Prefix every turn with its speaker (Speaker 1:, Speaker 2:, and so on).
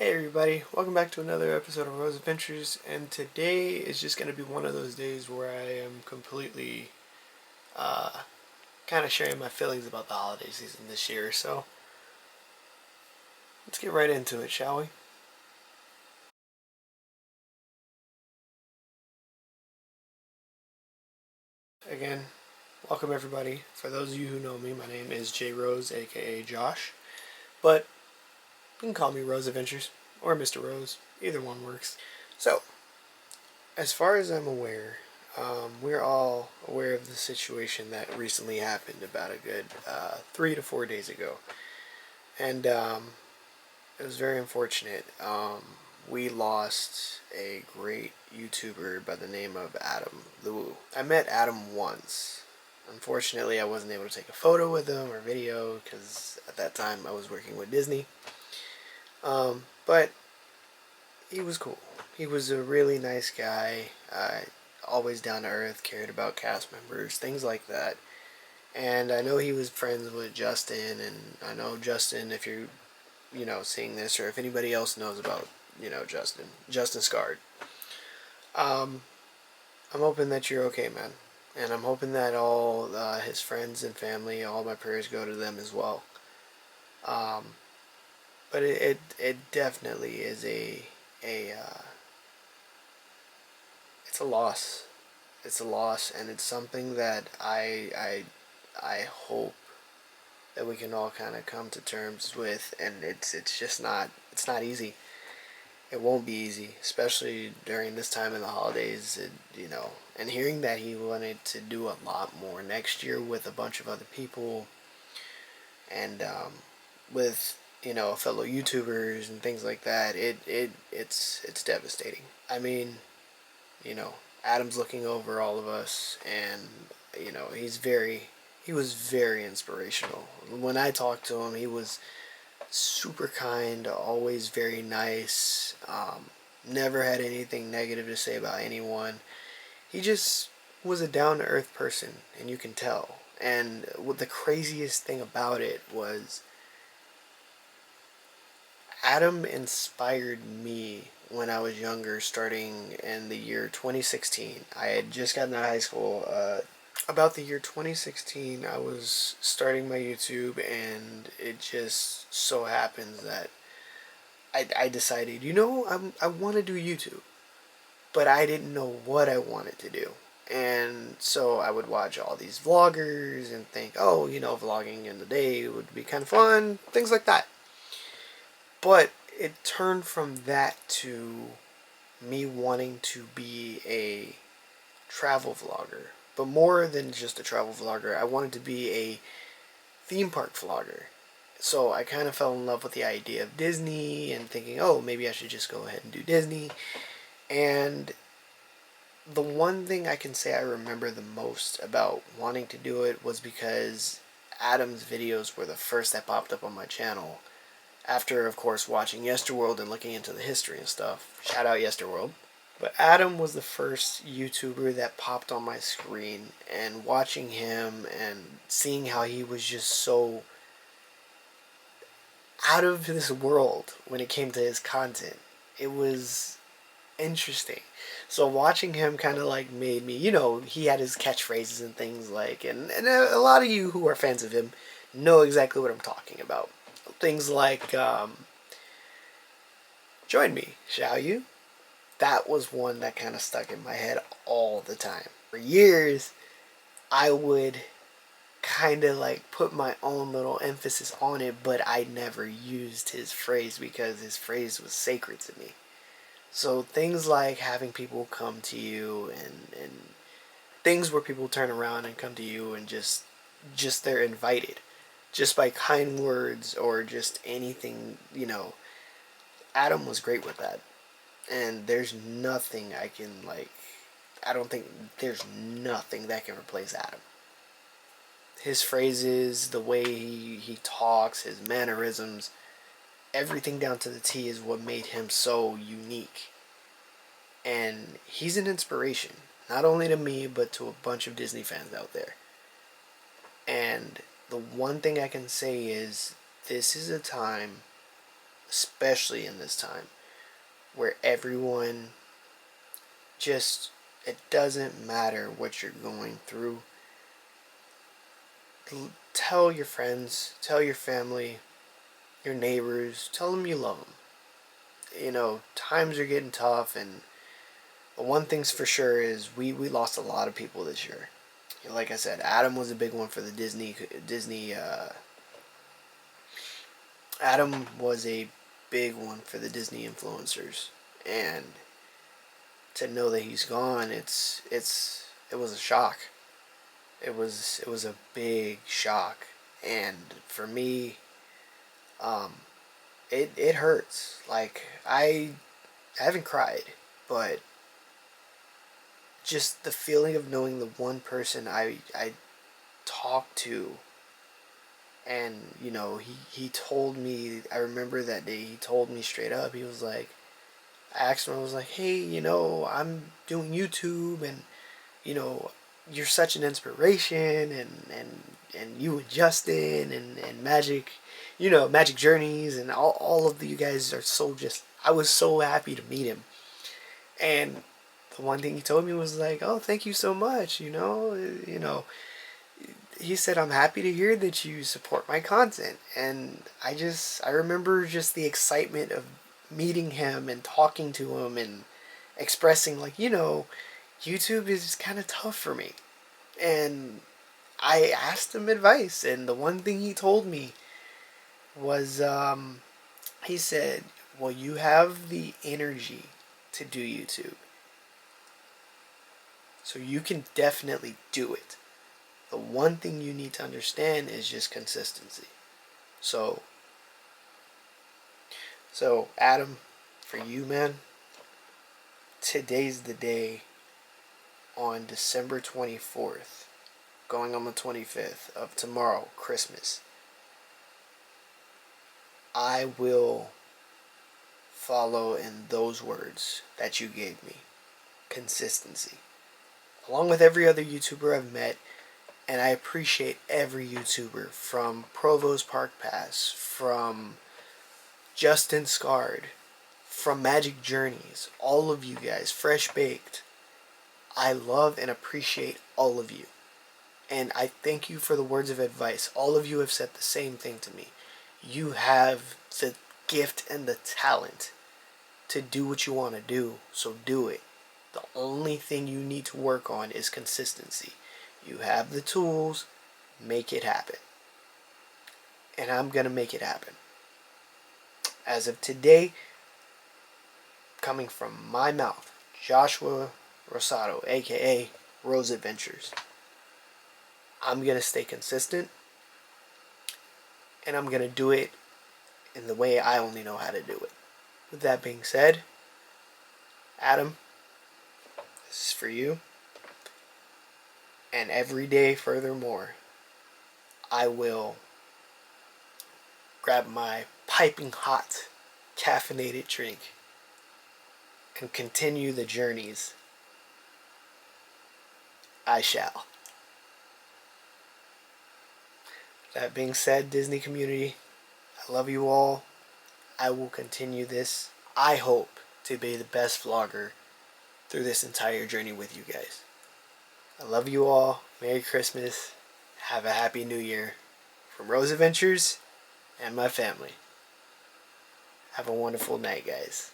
Speaker 1: Hey everybody, welcome back to another episode of Rose Adventures, and today is just going to be one of those days where I am completely kind of sharing my feelings about the holiday season this year, so let's get right into it, shall we? Again, welcome everybody. For those of you who know me, my name is J Rose, aka Josh, but you can call me Rose Adventures or Mr. Rose, either one works. So, as far as I'm aware, we're all aware of the situation that recently happened about a good 3 to 4 days ago. And it was very unfortunate. We lost a great YouTuber by the name of Adam Luwu. I met Adam once. Unfortunately, I wasn't able to take a photo with him or video because at that time I was working with Disney. But he was cool. He was a really nice guy, always down to earth, cared about cast members, things like that. And I know he was friends with Justin, and I know Justin, if you're, seeing this, or if anybody else knows about, Justin Scard. Um, I'm hoping that you're okay, man. And I'm hoping that all his friends and family, all my prayers go to them as well. Um, but it definitely is a it's a loss. It's a loss, and it's something that I hope that we can all kind of come to terms with. And it's just not easy. It won't be easy, especially during this time in the holidays. And hearing that he wanted to do a lot more next year with a bunch of other people, and with fellow YouTubers and things like that. It's devastating. I mean, you know, Adam's looking over all of us, and he was very inspirational. When I talked to him, he was super kind, always very nice. Never had anything negative to say about anyone. He just was a down to earth person, and you can tell. And what the craziest thing about it was, Adam inspired me when I was younger, starting in the year 2016. I had just gotten out of high school. About the year 2016, I was starting my YouTube, and it just so happens that I decided, I want to do YouTube, but I didn't know what I wanted to do. And so I would watch all these vloggers and think, oh, vlogging in the day would be kind of fun, things like that. But it turned from that to me wanting to be a travel vlogger. But more than just a travel vlogger, I wanted to be a theme park vlogger. So I kind of fell in love with the idea of Disney and thinking, oh, maybe I should just go ahead and do Disney. And the one thing I can say I remember the most about wanting to do it was because Adam's videos were the first that popped up on my channel. After, of course, watching Yesterworld and looking into the history and stuff. Shout out Yesterworld. But Adam was the first YouTuber that popped on my screen, and watching him and seeing how he was just so out of this world when it came to his content. It was interesting. So watching him kind of like made me, he had his catchphrases and things like, and a lot of you who are fans of him know exactly what I'm talking about. Things like, join me, shall you? That was one that kind of stuck in my head all the time. For years, I would kind of like put my own little emphasis on it, but I never used his phrase because his phrase was sacred to me. So things like having people come to you, and things where people turn around and come to you and just they're invited just by kind words or just anything. Adam was great with that. And there's nothing I can like I don't think there's nothing that can replace Adam. His phrases, the way he talks, his mannerisms, everything down to the T is what made him so unique. And he's an inspiration, not only to me, but to a bunch of Disney fans out there. And the one thing I can say is this is a time, especially in this time where everyone just, it doesn't matter what you're going through. Tell your friends, tell your family, your neighbors, tell them you love them. Times are getting tough, and one thing's for sure is we lost a lot of people this year. Like I said, Adam was a big one for the Disney. Adam was a big one for the Disney influencers, and to know that he's gone, it was a shock. It was a big shock, and for me, um, it hurts. Like I haven't cried, but just the feeling of knowing the one person I talked to, and he told me, I remember that day he told me straight up, he was like, I asked him, I was like, hey, I'm doing YouTube, and you know you're such an inspiration, and you and Justin and Magic, Magic Journeys, and all of you guys are so just, I was so happy to meet him. And the one thing he told me was like, oh, thank you so much, he said, I'm happy to hear that you support my content. And I remember just the excitement of meeting him and talking to him and expressing, like, YouTube is kind of tough for me. And I asked him advice, and the one thing he told me was, he said, well, you have the energy to do YouTube, so you can definitely do it. The one thing you need to understand is just consistency. So, Adam, for you, man, today's the day, on December 24th, going on the 25th of tomorrow, Christmas. I will follow in those words that you gave me. Consistency. Along with every other YouTuber I've met, and I appreciate every YouTuber, from Provost Park Pass, from Justin Scarred, from Magic Journeys, all of you guys, Fresh Baked. I love and appreciate all of you. And I thank you for the words of advice. All of you have said the same thing to me. You have the gift and the talent to do what you want to do, so do it. The only thing you need to work on is consistency. You have the tools, make it happen. And I'm going to make it happen. As of today, coming from my mouth, Joshua Rosado, aka Rose Adventures, I'm going to stay consistent, and I'm going to do it in the way I only know how to do it. With that being said, Adam, this is for you. And every day, furthermore, I will grab my piping hot caffeinated drink and continue the journeys. I shall. That being said, Disney community, I love you all. I will continue this. I hope to be the best vlogger through this entire journey with you guys. I love you all. Merry Christmas. Have a happy New Year. From Rose Adventures and my family. Have a wonderful night, guys.